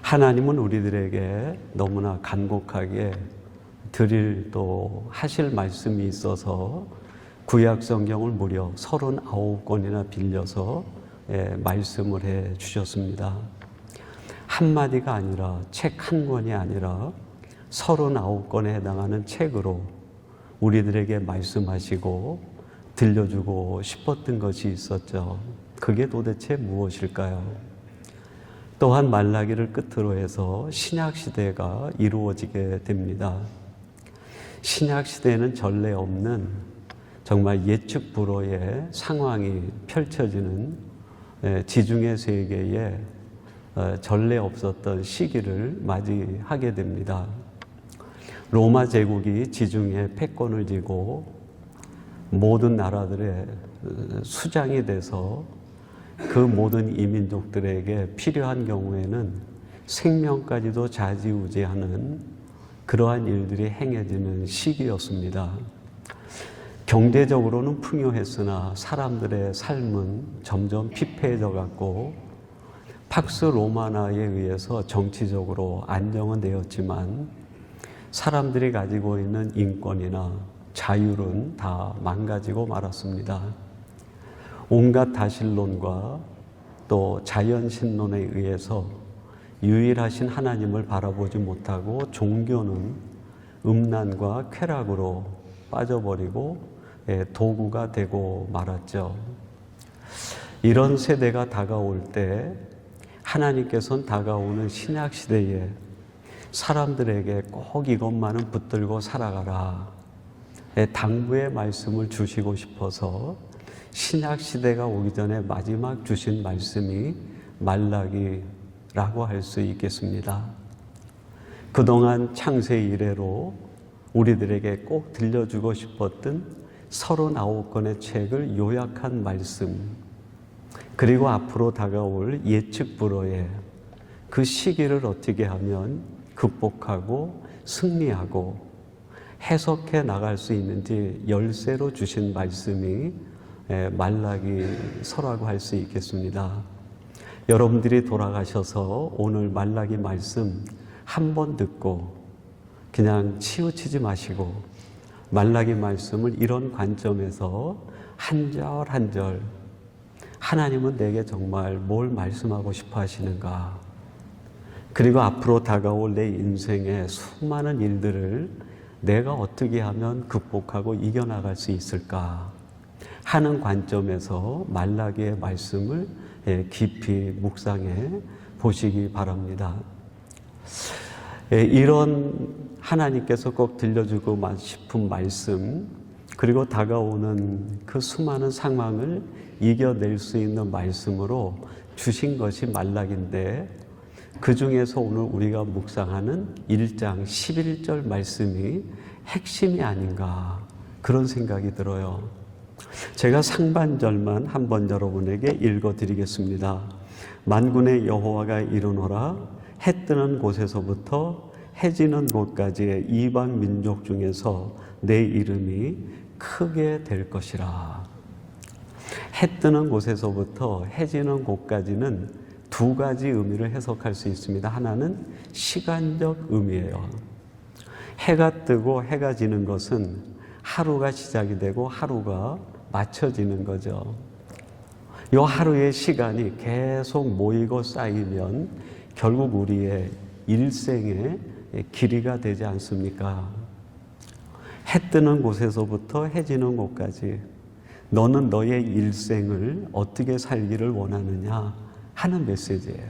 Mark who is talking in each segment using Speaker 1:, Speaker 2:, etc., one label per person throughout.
Speaker 1: 하나님은 우리들에게 너무나 간곡하게 드릴 또 하실 말씀이 있어서 구약 성경을 무려 39권이나 빌려서 말씀을 해 주셨습니다. 한마디가 아니라 책 한 권이 아니라 39권에 해당하는 책으로 우리들에게 말씀하시고 들려주고 싶었던 것이 있었죠. 그게 도대체 무엇일까요? 또한 말라기를 끝으로 해서 신약시대가 이루어지게 됩니다. 신약시대에는 전례 없는 정말 예측 불허의 상황이 펼쳐지는 지중해 세계에 전례 없었던 시기를 맞이하게 됩니다. 로마 제국이 지중해 패권을 쥐고 모든 나라들의 수장이 돼서 그 모든 이민족들에게 필요한 경우에는 생명까지도 좌지우지하는 그러한 일들이 행해지는 시기였습니다. 경제적으로는 풍요했으나 사람들의 삶은 점점 피폐해져 갔고 팍스 로마나에 의해서 정치적으로 안정은 되었지만 사람들이 가지고 있는 인권이나 자율은 다 망가지고 말았습니다. 온갖 다신론과 또 자연신론에 의해서 유일하신 하나님을 바라보지 못하고 종교는 음란과 쾌락으로 빠져버리고 도구가 되고 말았죠. 이런 세대가 다가올 때 하나님께서는 다가오는 신약시대에 사람들에게 꼭 이것만은 붙들고 살아가라 당부의 말씀을 주시고 싶어서 신약시대가 오기 전에 마지막 주신 말씀이 말라기라고 할 수 있겠습니다. 그동안 창세 이래로 우리들에게 꼭 들려주고 싶었던 39권의 책을 요약한 말씀, 그리고 앞으로 다가올 예측 불허의 그 시기를 어떻게 하면 극복하고 승리하고 해석해 나갈 수 있는지 열쇠로 주신 말씀이 말라기서라고 할 수 있겠습니다. 여러분들이 돌아가셔서 오늘 말라기 말씀 한 번 듣고 그냥 치우치지 마시고 말라기 말씀을 이런 관점에서 한 절 한 절 하나님은 내게 정말 뭘 말씀하고 싶어 하시는가, 그리고 앞으로 다가올 내 인생의 수많은 일들을 내가 어떻게 하면 극복하고 이겨나갈 수 있을까 하는 관점에서 말라기의 말씀을 깊이 묵상해 보시기 바랍니다. 이런 하나님께서 꼭 들려주고 싶은 말씀, 그리고 다가오는 그 수많은 상황을 이겨낼 수 있는 말씀으로 주신 것이 말라기인데, 그 중에서 오늘 우리가 묵상하는 1장 11절 말씀이 핵심이 아닌가 그런 생각이 들어요. 제가 상반절만 한번 여러분에게 읽어드리겠습니다. 만군의 여호와가 이르노라, 해 뜨는 곳에서부터 해 지는 곳까지의 이방 민족 중에서 내 이름이 크게 될 것이라. 해 뜨는 곳에서부터 해 지는 곳까지는 두 가지 의미를 해석할 수 있습니다. 하나는 시간적 의미예요. 해가 뜨고 해가 지는 것은 하루가 시작이 되고 하루가 맞춰지는 거죠. 이 하루의 시간이 계속 모이고 쌓이면 결국 우리의 일생의 길이가 되지 않습니까? 해 뜨는 곳에서부터 해 지는 곳까지 너는 너의 일생을 어떻게 살기를 원하느냐 하는 메시지예요.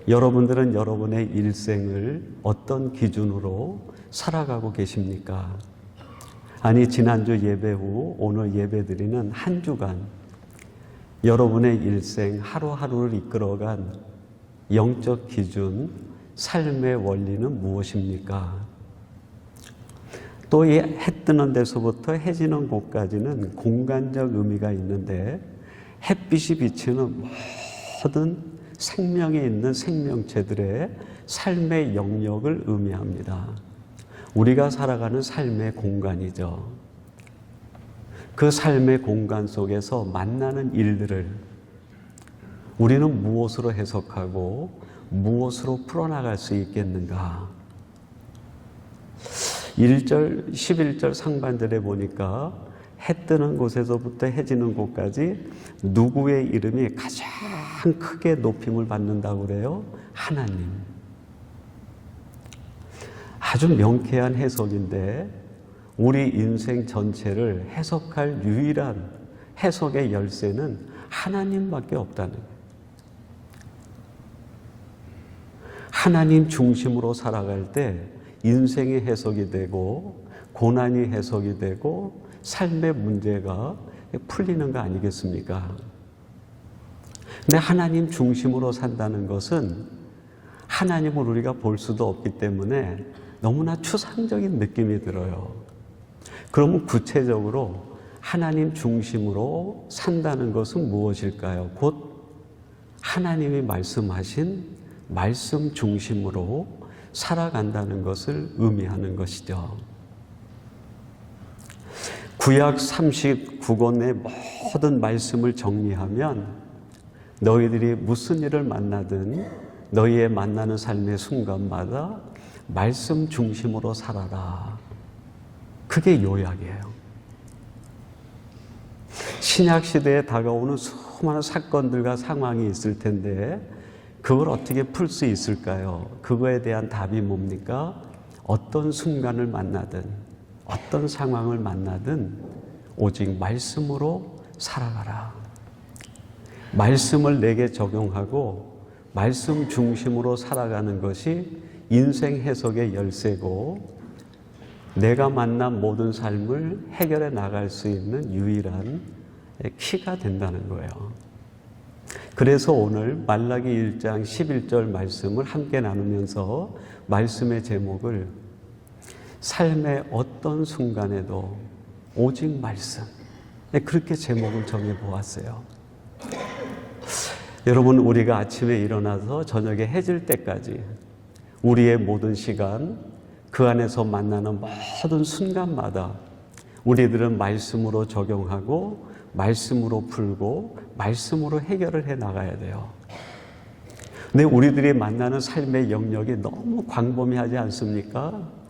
Speaker 1: 여러분들은 여러분의 일생을 어떤 기준으로 살아가고 계십니까? 아니, 지난주 예배 후 오늘 예배 드리는 한 주간 여러분의 일생 하루하루를 이끌어간 영적 기준, 삶의 원리는 무엇입니까? 또 이 해 뜨는 데서부터 해 지는 곳까지는 공간적 의미가 있는데, 햇빛이 비치는 모든 생명이 있는 생명체들의 삶의 영역을 의미합니다. 우리가 살아가는 삶의 공간이죠. 그 삶의 공간 속에서 만나는 일들을 우리는 무엇으로 해석하고 무엇으로 풀어나갈 수 있겠는가? 1절, 11절 상반절에 보니까 해 뜨는 곳에서부터 해 지는 곳까지 누구의 이름이 가장 크게 높임을 받는다고 그래요? 하나님. 아주 명쾌한 해석인데 우리 인생 전체를 해석할 유일한 해석의 열쇠는 하나님밖에 없다는 거예요. 하나님 중심으로 살아갈 때 인생이 해석이 되고 고난이 해석이 되고 삶의 문제가 풀리는 거 아니겠습니까? 근데 하나님 중심으로 산다는 것은 하나님을 우리가 볼 수도 없기 때문에 너무나 추상적인 느낌이 들어요. 그러면 구체적으로 하나님 중심으로 산다는 것은 무엇일까요? 곧 하나님이 말씀하신 말씀 중심으로 살아간다는 것을 의미하는 것이죠. 구약 39권의 모든 말씀을 정리하면 너희들이 무슨 일을 만나든 너희의 만나는 삶의 순간마다 말씀 중심으로 살아라. 그게 요약이에요. 신약시대에 다가오는 수많은 사건들과 상황이 있을 텐데 그걸 어떻게 풀 수 있을까요? 그거에 대한 답이 뭡니까? 어떤 순간을 만나든 어떤 상황을 만나든 오직 말씀으로 살아가라. 말씀을 내게 적용하고 말씀 중심으로 살아가는 것이 인생 해석의 열쇠고 내가 만난 모든 삶을 해결해 나갈 수 있는 유일한 키가 된다는 거예요. 그래서 오늘 말라기 1장 11절 말씀을 함께 나누면서 말씀의 제목을 삶의 어떤 순간에도 오직 말씀, 그렇게 제목을 정해보았어요. 여러분, 우리가 아침에 일어나서 저녁에 해질 때까지 우리의 모든 시간, 그 안에서 만나는 모든 순간마다 우리들은 말씀으로 적용하고 말씀으로 풀고 말씀으로 해결을 해 나가야 돼요. 근데 우리들이 만나는 삶의 영역이 너무 광범위하지 않습니까?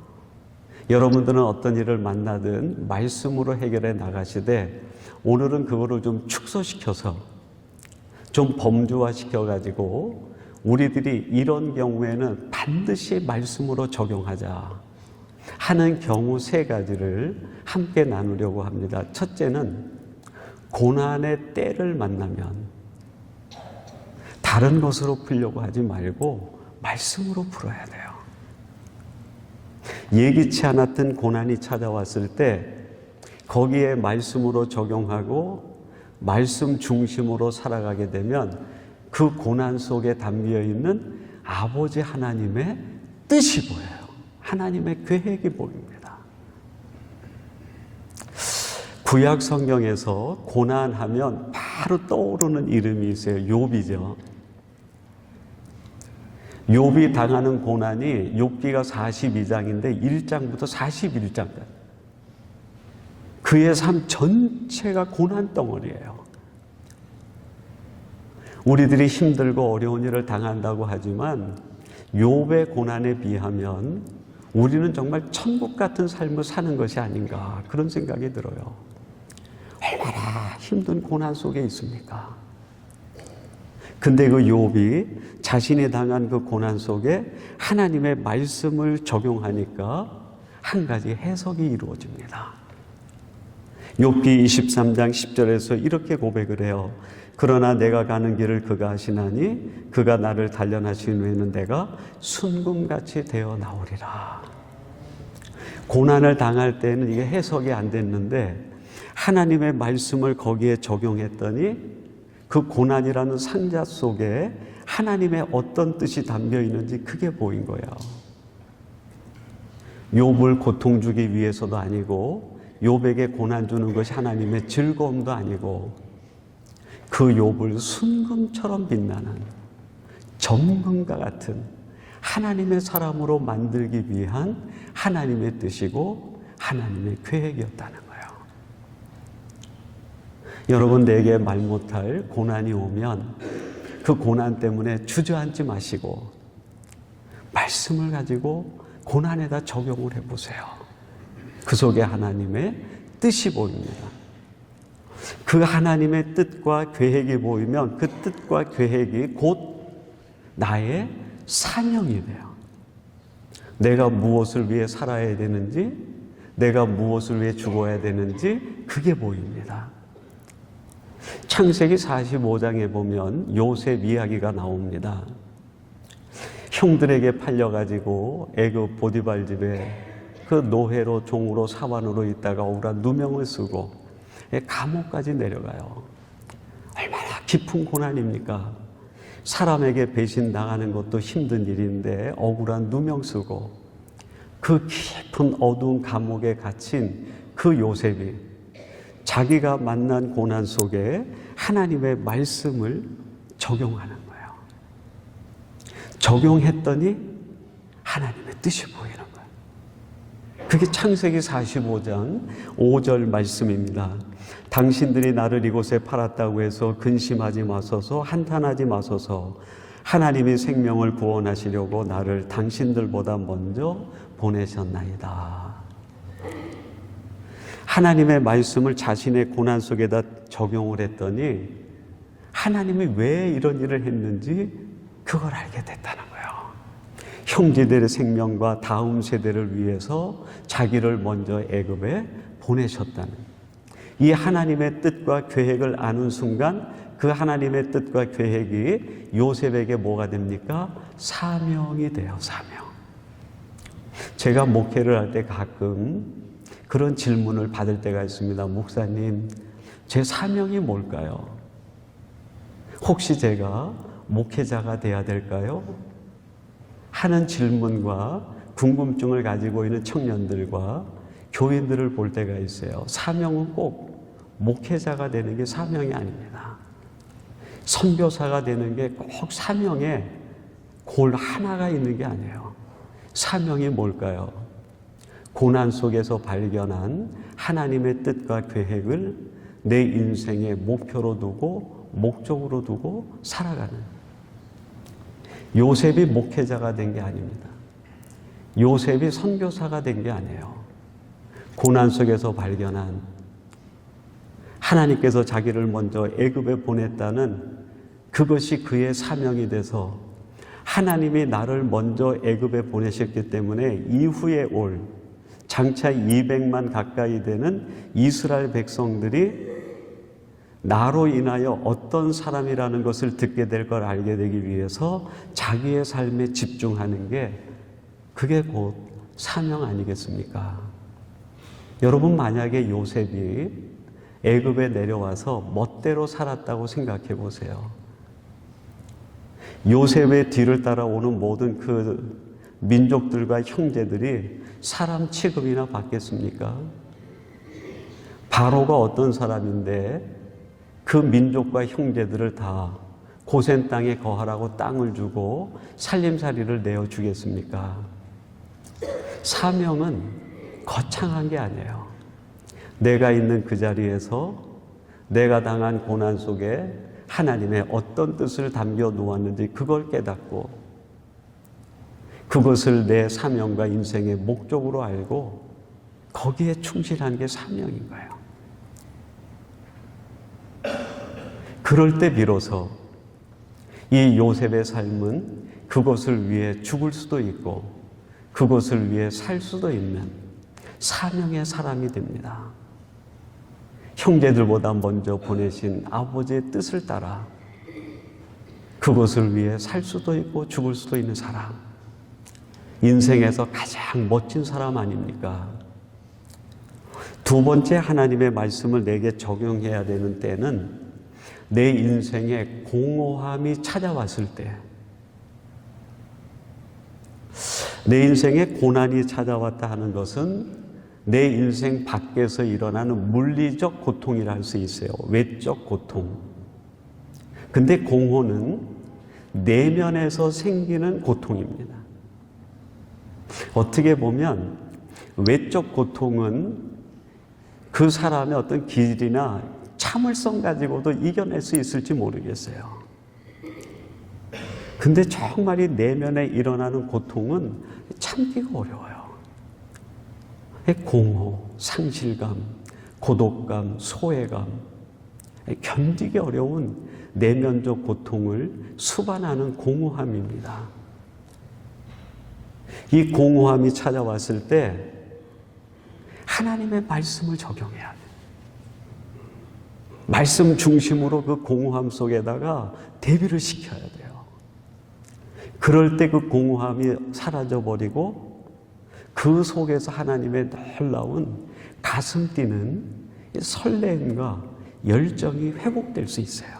Speaker 1: 여러분들은 어떤 일을 만나든 말씀으로 해결해 나가시되 오늘은 그거를 좀 축소시켜서 좀 범주화시켜가지고 우리들이 이런 경우에는 반드시 말씀으로 적용하자 하는 경우 세 가지를 함께 나누려고 합니다. 첫째는 고난의 때를 만나면 다른 것으로 풀려고 하지 말고 말씀으로 풀어야 돼요. 예기치 않았던 고난이 찾아왔을 때 거기에 말씀으로 적용하고 말씀 중심으로 살아가게 되면 그 고난 속에 담겨 있는 아버지 하나님의 뜻이 보여요. 하나님의 계획이 보입니다. 구약 성경에서 고난하면 바로 떠오르는 이름이 있어요. 욥이죠. 욥이 당하는 고난이 욥기가 42장인데 1장부터 41장까지 그의 삶 전체가 고난 덩어리예요. 우리들이 힘들고 어려운 일을 당한다고 하지만 욥의 고난에 비하면 우리는 정말 천국 같은 삶을 사는 것이 아닌가 그런 생각이 들어요. 얼마나 힘든 고난 속에 있습니까? 근데 그 욥이 자신이 당한 그 고난 속에 하나님의 말씀을 적용하니까 한 가지 해석이 이루어집니다. 욥기 23장 10절에서 이렇게 고백을 해요. 그러나 내가 가는 길을 그가 아시나니 그가 나를 단련하신 후에는 내가 순금같이 되어 나오리라. 고난을 당할 때는 이게 해석이 안 됐는데 하나님의 말씀을 거기에 적용했더니 그 고난이라는 상자 속에 하나님의 어떤 뜻이 담겨 있는지 그게 보인 거예요. 욥을 고통 주기 위해서도 아니고 욥에게 고난 주는 것이 하나님의 즐거움도 아니고 그 욥을 순금처럼 빛나는 점금과 같은 하나님의 사람으로 만들기 위한 하나님의 뜻이고 하나님의 계획이었다는 거예요. 여러분, 내게 말 못할 고난이 오면 그 고난 때문에 주저앉지 마시고 말씀을 가지고 고난에다 적용을 해보세요. 그 속에 하나님의 뜻이 보입니다. 그 하나님의 뜻과 계획이 보이면 그 뜻과 계획이 곧 나의 사명이 돼요. 내가 무엇을 위해 살아야 되는지, 내가 무엇을 위해 죽어야 되는지 그게 보입니다. 창세기 45장에 보면 요셉 이야기가 나옵니다. 형들에게 팔려가지고 애굽 보디발 집에 그 노예로 종으로 사환으로 있다가 억울한 누명을 쓰고 감옥까지 내려가요. 얼마나 깊은 고난입니까? 사람에게 배신 당하는 것도 힘든 일인데 억울한 누명 쓰고 그 깊은 어두운 감옥에 갇힌 그 요셉이 자기가 만난 고난 속에 하나님의 말씀을 적용하는 거예요. 적용했더니 하나님의 뜻이 보이는 거예요. 그게 창세기 45장 5절 말씀입니다. 당신들이 나를 이곳에 팔았다고 해서 근심하지 마소서, 한탄하지 마소서. 하나님이 생명을 구원하시려고 나를 당신들보다 먼저 보내셨나이다. 하나님의 말씀을 자신의 고난 속에다 적용을 했더니 하나님이 왜 이런 일을 했는지 그걸 알게 됐다는 거예요. 형제들의 생명과 다음 세대를 위해서 자기를 먼저 애굽에 보내셨다는, 이 하나님의 뜻과 계획을 아는 순간 그 하나님의 뜻과 계획이 요셉에게 뭐가 됩니까? 사명이 돼요. 사명. 제가 목회를 할 때 가끔 그런 질문을 받을 때가 있습니다. 목사님, 제 사명이 뭘까요? 혹시 제가 목회자가 돼야 될까요? 하는 질문과 궁금증을 가지고 있는 청년들과 교인들을 볼 때가 있어요. 사명은 꼭 목회자가 되는 게 사명이 아닙니다. 선교사가 되는 게 꼭 사명에 골 하나가 있는 게 아니에요. 사명이 뭘까요? 고난 속에서 발견한 하나님의 뜻과 계획을 내 인생의 목표로 두고 목적으로 두고 살아가는, 요셉이 목회자가 된 게 아닙니다. 요셉이 선교사가 된 게 아니에요. 고난 속에서 발견한 하나님께서 자기를 먼저 애굽에 보냈다는 그것이 그의 사명이 돼서 하나님이 나를 먼저 애굽에 보내셨기 때문에 이후에 올 장차 200만 가까이 되는 이스라엘 백성들이 나로 인하여 어떤 사람이라는 것을 듣게 될 걸 알게 되기 위해서 자기의 삶에 집중하는 게 그게 곧 사명 아니겠습니까? 여러분, 만약에 요셉이 애굽에 내려와서 멋대로 살았다고 생각해 보세요. 요셉의 뒤를 따라오는 모든 그 민족들과 형제들이 사람 취급이나 받겠습니까? 바로가 어떤 사람인데 그 민족과 형제들을 다 고센 땅에 거하라고 땅을 주고 살림살이를 내어주겠습니까? 사명은 거창한 게 아니에요. 내가 있는 그 자리에서 내가 당한 고난 속에 하나님의 어떤 뜻을 담겨 놓았는지 그걸 깨닫고 그것을 내 사명과 인생의 목적으로 알고 거기에 충실한 게 사명인 거예요. 그럴 때 비로소 이 요셉의 삶은 그것을 위해 죽을 수도 있고 그것을 위해 살 수도 있는 사명의 사람이 됩니다. 형제들보다 먼저 보내신 아버지의 뜻을 따라 그것을 위해 살 수도 있고 죽을 수도 있는 사람, 인생에서 가장 멋진 사람 아닙니까? 두 번째, 하나님의 말씀을 내게 적용해야 되는 때는 내 인생에 공허함이 찾아왔을 때, 내 인생에 고난이 찾아왔다 하는 것은 내 인생 밖에서 일어나는 물리적 고통이라 할 수 있어요. 외적 고통. 근데 공허는 내면에서 생기는 고통입니다. 어떻게 보면 외적 고통은 그 사람의 어떤 길이나 참을성 가지고도 이겨낼 수 있을지 모르겠어요. 근데 정말 이 내면에 일어나는 고통은 참기가 어려워요. 공허, 상실감, 고독감, 소외감, 견디기 어려운 내면적 고통을 수반하는 공허함입니다. 이 공허함이 찾아왔을 때 하나님의 말씀을 적용해야 돼요. 말씀 중심으로 그 공허함 속에다가 대비를 시켜야 돼요. 그럴 때 그 공허함이 사라져버리고 그 속에서 하나님의 놀라운 가슴 뛰는 설렘과 열정이 회복될 수 있어요.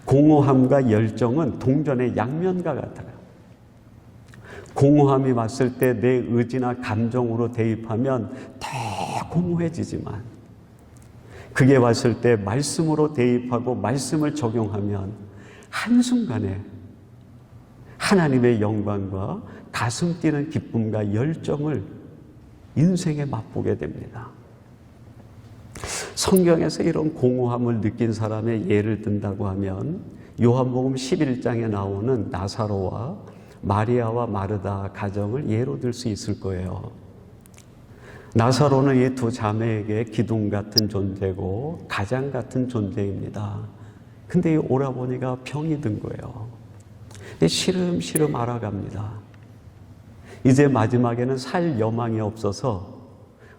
Speaker 1: 공허함과 열정은 동전의 양면과 같아요. 공허함이 왔을 때 내 의지나 감정으로 대입하면 더 공허해지지만, 그게 왔을 때 말씀으로 대입하고 말씀을 적용하면 한순간에 하나님의 영광과 가슴 뛰는 기쁨과 열정을 인생에 맛보게 됩니다. 성경에서 이런 공허함을 느낀 사람의 예를 든다고 하면 요한복음 11장에 나오는 나사로와 마리아와 마르다 가정을 예로 들 수 있을 거예요. 나사로는 이 두 자매에게 기둥 같은 존재고 가장 같은 존재입니다. 근데 이 오라버니가 병이 든 거예요. 시름시름 알아갑니다. 이제 마지막에는 살 여망이 없어서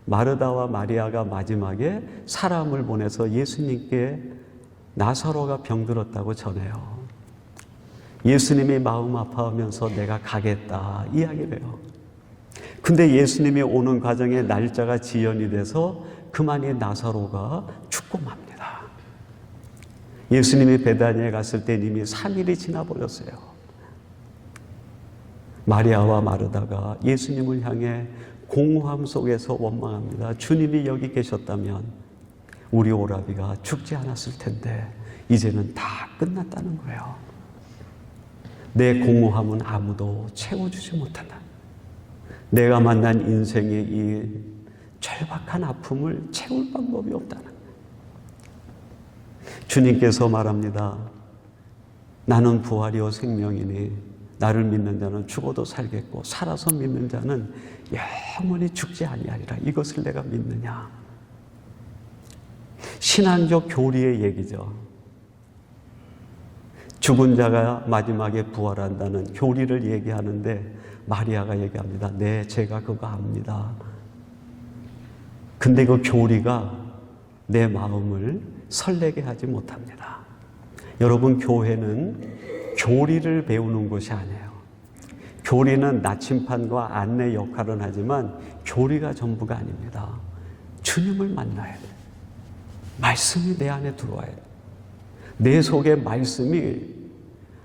Speaker 1: 마르다와 마리아가 마지막에 사람을 보내서 예수님께 나사로가 병들었다고 전해요. 예수님이 마음 아파하면서 내가 가겠다 이야기를 해요. 근데 예수님이 오는 과정에 날짜가 지연이 돼서 그만이 나사로가 죽고 맙니다. 예수님이 베다니에 갔을 때 이미 3일이 지나버렸어요. 마리아와 마르다가 예수님을 향해 공허함 속에서 원망합니다. 주님이 여기 계셨다면 우리 오라비가 죽지 않았을 텐데 이제는 다 끝났다는 거예요. 내 공허함은 아무도 채워주지 못한다. 내가 만난 인생의 이 절박한 아픔을 채울 방법이 없다는 거예요. 주님께서 말합니다. 나는 부활이요 생명이니 나를 믿는 자는 죽어도 살겠고 살아서 믿는 자는 영원히 죽지 아니하리라. 이것을 내가 믿느냐. 신앙적 교리의 얘기죠. 죽은 자가 마지막에 부활한다는 교리를 얘기하는데 마리아가 얘기합니다. 네, 제가 그거 압니다. 근데 그 교리가 내 마음을 설레게 하지 못합니다. 여러분, 교회는 교리를 배우는 곳이 아니에요. 교리는 나침판과 안내 역할은 하지만 교리가 전부가 아닙니다. 주님을 만나야 돼요. 말씀이 내 안에 들어와야 돼요. 내 속에 말씀이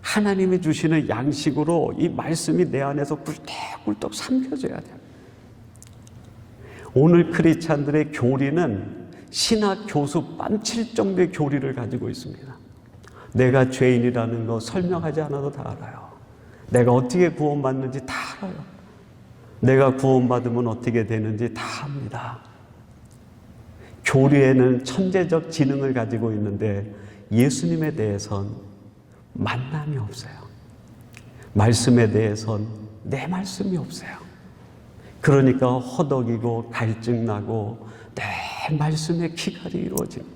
Speaker 1: 하나님이 주시는 양식으로 이 말씀이 내 안에서 꿀떡꿀떡 삼켜져야 돼요. 오늘 크리스찬들의 교리는 신학 교수 뺨칠 정도의 교리를 가지고 있습니다. 내가 죄인이라는 거 설명하지 않아도 다 알아요. 내가 어떻게 구원받는지 다 알아요. 내가 구원받으면 어떻게 되는지 다 압니다. 교리에는 천재적 지능을 가지고 있는데 예수님에 대해선 만남이 없어요. 말씀에 대해선 내 말씀이 없어요. 그러니까 허덕이고 갈증나고 내 말씀에 기갈이 이루어집니다.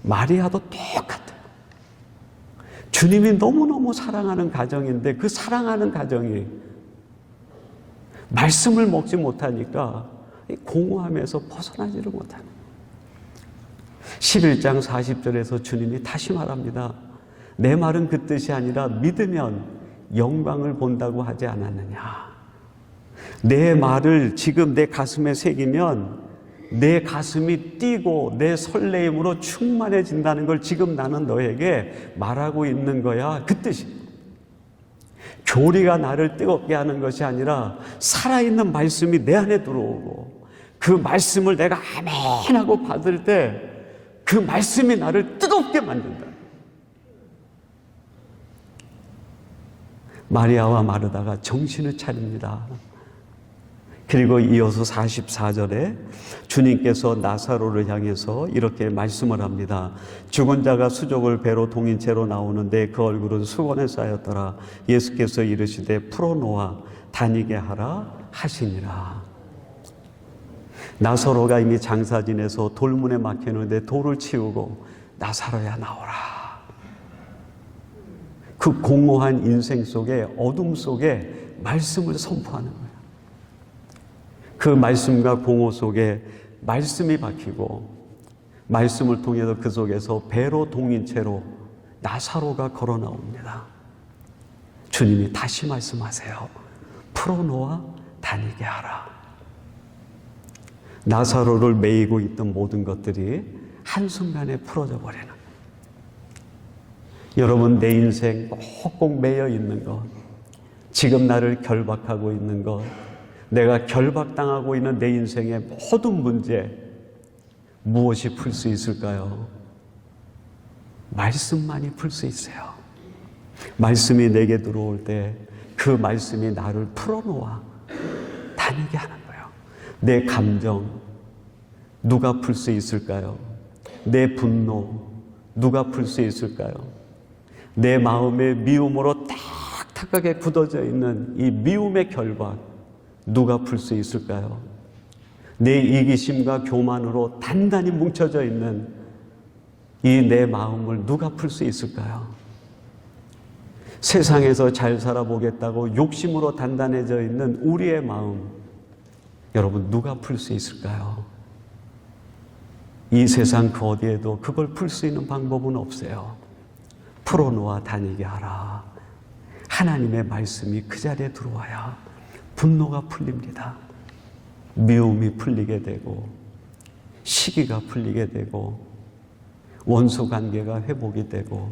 Speaker 1: 마리아도 똑같아요. 주님이 너무너무 사랑하는 가정인데 그 사랑하는 가정이 말씀을 먹지 못하니까 공허함에서 벗어나지를 못하는 거예요. 11장 40절에서 주님이 다시 말합니다. 내 말은 그 뜻이 아니라 믿으면 영광을 본다고 하지 않았느냐. 내 말을 지금 내 가슴에 새기면 내 가슴이 뛰고 내 설레임으로 충만해진다는 걸 지금 나는 너에게 말하고 있는 거야. 그 뜻이. 교리가 나를 뜨겁게 하는 것이 아니라 살아있는 말씀이 내 안에 들어오고 그 말씀을 내가 아멘 하고 받을 때 그 말씀이 나를 뜨겁게 만든다. 마리아와 마르다가 정신을 차립니다. 그리고 이어서 44절에 주님께서 나사로를 향해서 이렇게 말씀을 합니다. 죽은 자가 수족을 배로 동인 채로 나오는데 그 얼굴은 수건에 쌓였더라. 예수께서 이르시되 풀어놓아 다니게 하라 하시니라. 나사로가 이미 장사 지내서 돌문에 막혔는데 돌을 치우고 나사로야 나오라. 그 공허한 인생 속에, 어둠 속에 말씀을 선포하는 거예요. 그 말씀과 공허 속에 말씀이 박히고 말씀을 통해서 그 속에서 배로 동인 채로 나사로가 걸어 나옵니다. 주님이 다시 말씀하세요. 풀어놓아 다니게 하라. 나사로를 매이고 있던 모든 것들이 한순간에 풀어져 버리는, 여러분 내 인생 꼭꼭 매여 있는 것, 지금 나를 결박하고 있는 것, 내가 결박당하고 있는 내 인생의 모든 문제, 무엇이 풀 수 있을까요? 말씀만이 풀 수 있어요. 말씀이 내게 들어올 때 그 말씀이 나를 풀어놓아 다니게 하는 거예요. 내 감정 누가 풀 수 있을까요? 내 분노 누가 풀 수 있을까요? 내 마음의 미움으로 딱딱하게 굳어져 있는 이 미움의 결박 누가 풀 수 있을까요? 내 이기심과 교만으로 단단히 뭉쳐져 있는 이 내 마음을 누가 풀 수 있을까요? 세상에서 잘 살아보겠다고 욕심으로 단단해져 있는 우리의 마음, 여러분 누가 풀 수 있을까요? 이 세상 그 어디에도 그걸 풀 수 있는 방법은 없어요. 풀어놓아 다니게 하라. 하나님의 말씀이 그 자리에 들어와야 분노가 풀립니다. 미움이 풀리게 되고 시기가 풀리게 되고 원수 관계가 회복이 되고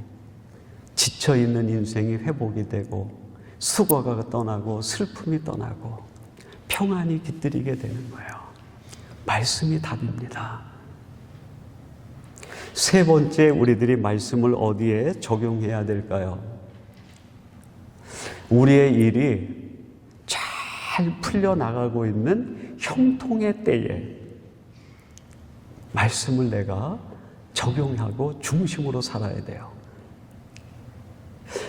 Speaker 1: 지쳐있는 인생이 회복이 되고 수고가 떠나고 슬픔이 떠나고 평안이 깃들이게 되는 거예요. 말씀이 답입니다. 세 번째, 우리들이 말씀을 어디에 적용해야 될까요? 우리의 일이 잘 풀려나가고 있는 형통의 때에 말씀을 내가 적용하고 중심으로 살아야 돼요.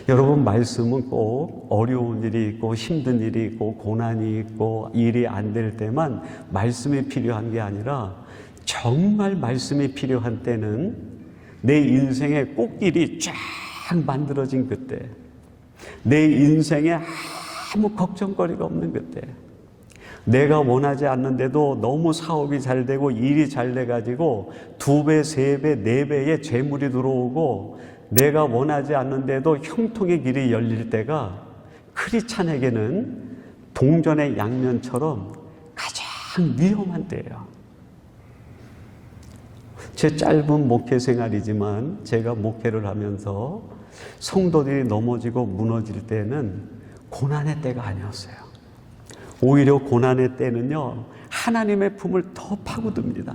Speaker 1: 여러분, 말씀은 꼭 어려운 일이 있고 힘든 일이 있고 고난이 있고 일이 안 될 때만 말씀이 필요한 게 아니라 정말 말씀이 필요한 때는 내 인생의 꽃길이 쫙 만들어진 그때, 내 인생에 아무 걱정거리가 없는 그때, 내가 원하지 않는데도 너무 사업이 잘 되고 일이 잘 돼가지고 2배, 3배, 4배의 재물이 들어오고 내가 원하지 않는데도 형통의 길이 열릴 때가 크리스찬에게는 동전의 양면처럼 가장 위험한 때예요. 제 짧은 목회 생활이지만 제가 목회를 하면서 성도들이 넘어지고 무너질 때는 고난의 때가 아니었어요. 오히려 고난의 때는요, 하나님의 품을 더 파고듭니다.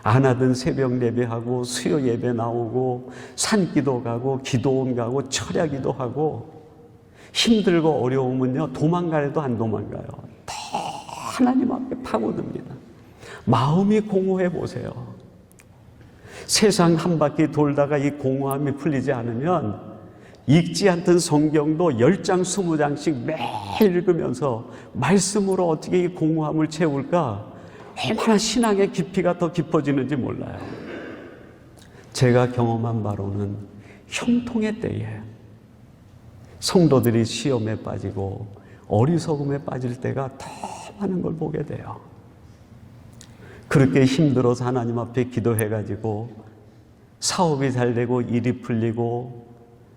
Speaker 1: 안 하던 새벽 예배하고 수요 예배 나오고 산기도 가고 기도원 가고 철야기도 하고 힘들고 어려우면요 도망가려도 안 도망가요. 더 하나님 앞에 파고듭니다. 마음이 공허해 보세요. 세상 한 바퀴 돌다가 이 공허함이 풀리지 않으면 읽지 않던 성경도 10장 20장씩 매일 읽으면서 말씀으로 어떻게 이 공허함을 채울까, 얼마나 신앙의 깊이가 더 깊어지는지 몰라요. 제가 경험한 바로는 형통의 때에 성도들이 시험에 빠지고 어리석음에 빠질 때가 더 많은 걸 보게 돼요. 그렇게 힘들어서 하나님 앞에 기도해가지고 사업이 잘 되고 일이 풀리고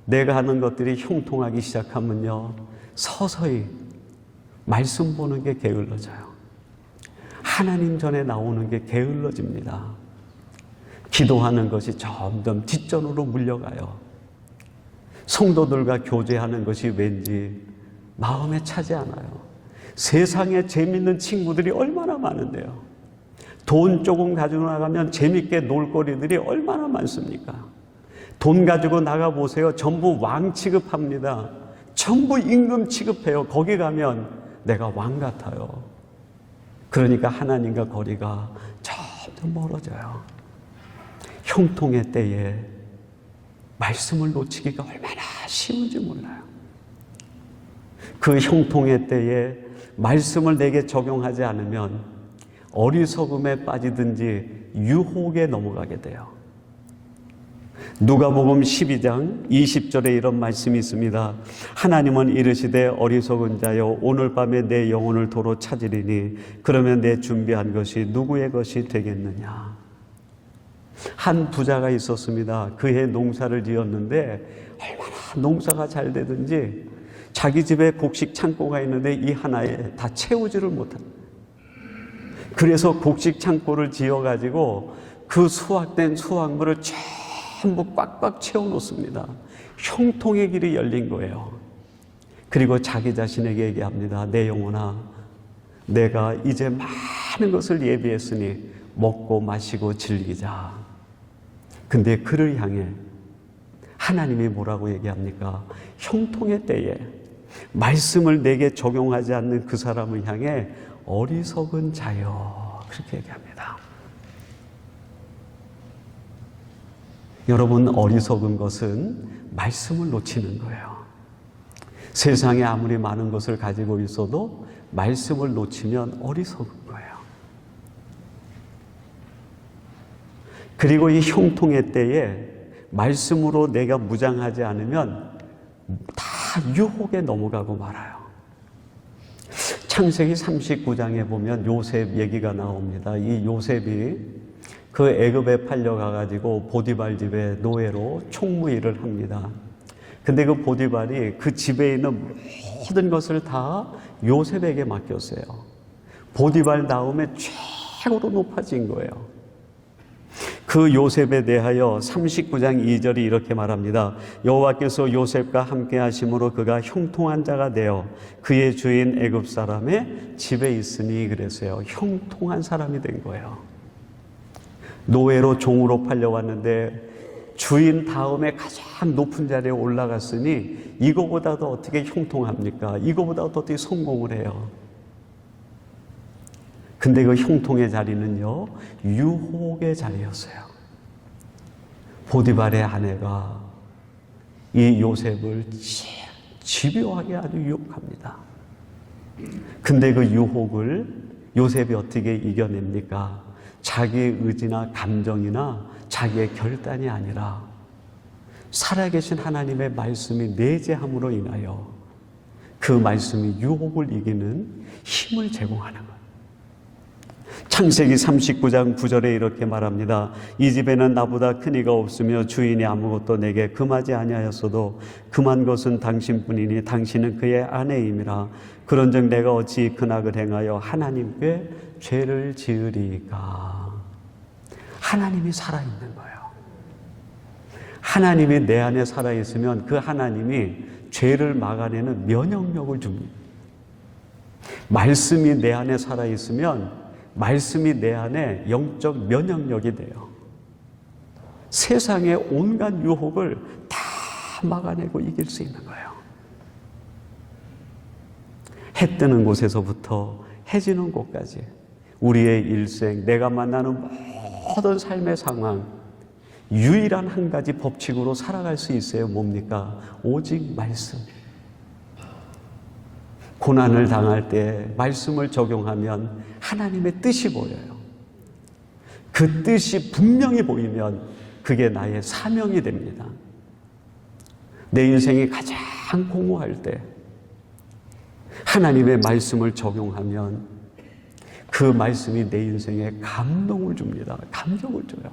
Speaker 1: 내가 하는 것들이 형통하기 시작하면요, 서서히 말씀 보는 게 게을러져요. 하나님 전에 나오는 게 게을러집니다. 기도하는 것이 점점 뒷전으로 물려가요. 성도들과 교제하는 것이 왠지 마음에 차지 않아요. 세상에 재밌는 친구들이 얼마나 많은데요. 돈 조금 가지고 나가면 재밌게 놀거리들이 얼마나 많습니까? 돈 가지고 나가보세요. 전부 왕 취급합니다. 전부 임금 취급해요. 거기 가면 내가 왕 같아요. 그러니까 하나님과 거리가 점점 멀어져요. 형통의 때에 말씀을 놓치기가 얼마나 쉬운지 몰라요. 그 형통의 때에 말씀을 내게 적용하지 않으면 어리석음에 빠지든지 유혹에 넘어가게 돼요. 누가복음 12장 20절에 이런 말씀이 있습니다. 하나님은 이르시되 어리석은 자여 오늘 밤에 내 영혼을 도로 찾으리니 그러면 내 준비한 것이 누구의 것이 되겠느냐. 한 부자가 있었습니다. 그해 농사를 지었는데 얼마나 농사가 잘 되든지 자기 집에 곡식 창고가 있는데 이 하나에 다 채우지를 못합니다. 그래서 곡식 창고를 지어가지고 그 수확된 수확물을 전부 꽉꽉 채워놓습니다. 형통의 길이 열린 거예요. 그리고 자기 자신에게 얘기합니다. 내 영혼아, 내가 이제 많은 것을 예비했으니 먹고 마시고 즐기자. 근데 그를 향해 하나님이 뭐라고 얘기합니까? 형통의 때에 말씀을 내게 적용하지 않는 그 사람을 향해 어리석은 자여, 그렇게 얘기합니다. 여러분, 어리석은 것은 말씀을 놓치는 거예요. 세상에 아무리 많은 것을 가지고 있어도 말씀을 놓치면 어리석은 거예요. 그리고 이 형통의 때에 말씀으로 내가 무장하지 않으면 다 유혹에 넘어가고 말아요. 창세기 39장에 보면 요셉 얘기가 나옵니다. 이 요셉이 그 애굽에 팔려가가지고 보디발 집에 노예로 총무 일을 합니다. 근데 그 보디발이 그 집에 있는 모든 것을 다 요셉에게 맡겼어요. 보디발 다음에 최고로 높아진 거예요. 그 요셉에 대하여 39장 2절이 이렇게 말합니다. 여호와께서 요셉과 함께 하심으로 그가 형통한 자가 되어 그의 주인 애굽 사람의 집에 있으니, 그랬어요. 형통한 사람이 된 거예요. 노예로 종으로 팔려왔는데 주인 다음에 가장 높은 자리에 올라갔으니 이거보다도 어떻게 형통합니까? 이거보다 어떻게 성공을 해요? 근데 그 형통의 자리는요, 유혹의 자리였어요. 보디발의 아내가 이 요셉을 집요하게 아주 유혹합니다. 근데 그 유혹을 요셉이 어떻게 이겨냅니까? 자기의 의지나 감정이나 자기의 결단이 아니라 살아계신 하나님의 말씀이 내재함으로 인하여 그 말씀이 유혹을 이기는 힘을 제공하는 것. 창세기 39장 9절에 이렇게 말합니다. 이 집에는 나보다 큰 이가 없으며 주인이 아무것도 내게 금하지 아니하였어도 금한 것은 당신뿐이니 당신은 그의 아내임이라. 그런즉 내가 어찌 그 악을 행하여 하나님께 죄를 지으리까. 하나님이 살아있는 거예요. 하나님이 내 안에 살아있으면 그 하나님이 죄를 막아내는 면역력을 줍니다. 말씀이 내 안에 살아있으면 말씀이 내 안에 영적 면역력이 돼요. 세상의 온갖 유혹을 다 막아내고 이길 수 있는 거예요. 해 뜨는 곳에서부터 해 지는 곳까지 우리의 일생, 내가 만나는 모든 삶의 상황, 유일한 한 가지 법칙으로 살아갈 수 있어요. 뭡니까? 오직 말씀. 고난을 당할 때 말씀을 적용하면 하나님의 뜻이 보여요. 그 뜻이 분명히 보이면 그게 나의 사명이 됩니다. 내 인생이 가장 공허할 때 하나님의 말씀을 적용하면 그 말씀이 내 인생에 감동을 줍니다. 감격을 줘요.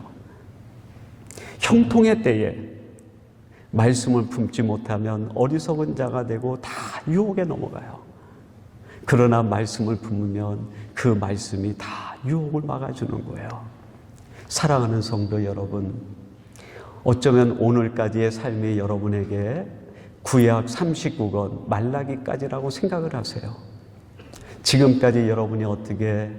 Speaker 1: 형통의 때에 말씀을 품지 못하면 어리석은 자가 되고 다 유혹에 넘어가요. 그러나 말씀을 품으면 그 말씀이 다 유혹을 막아주는 거예요. 사랑하는 성도 여러분, 어쩌면 오늘까지의 삶이 여러분에게 구약 39권 말라기까지라고 생각을 하세요. 지금까지 여러분이 어떻게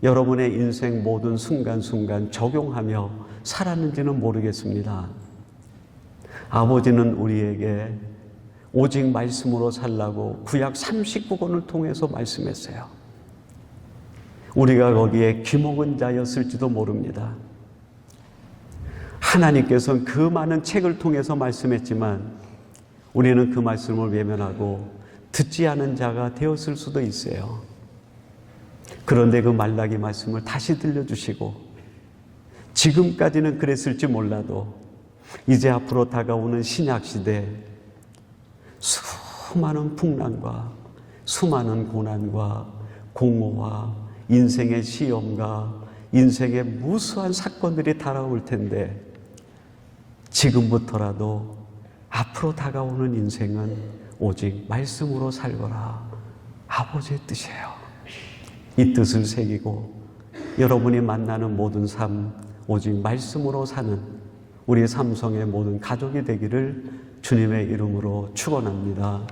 Speaker 1: 여러분의 인생 모든 순간순간 적용하며 살았는지는 모르겠습니다. 아버지는 우리에게 오직 말씀으로 살라고 구약 39권을 통해서 말씀했어요. 우리가 거기에 귀먹은 자였을지도 모릅니다. 하나님께서는 그 많은 책을 통해서 말씀했지만 우리는 그 말씀을 외면하고 듣지 않은 자가 되었을 수도 있어요. 그런데 그 말라기 말씀을 다시 들려주시고 지금까지는 그랬을지 몰라도 이제 앞으로 다가오는 신약시대 수많은 풍랑과 수많은 고난과 공허와 인생의 시험과 인생의 무수한 사건들이 다가올 텐데 지금부터라도 앞으로 다가오는 인생은 오직 말씀으로 살거라. 아버지의 뜻이에요. 이 뜻을 새기고 여러분이 만나는 모든 삶 오직 말씀으로 사는 우리 삼성의 모든 가족이 되기를 주님의 이름으로 축원합니다.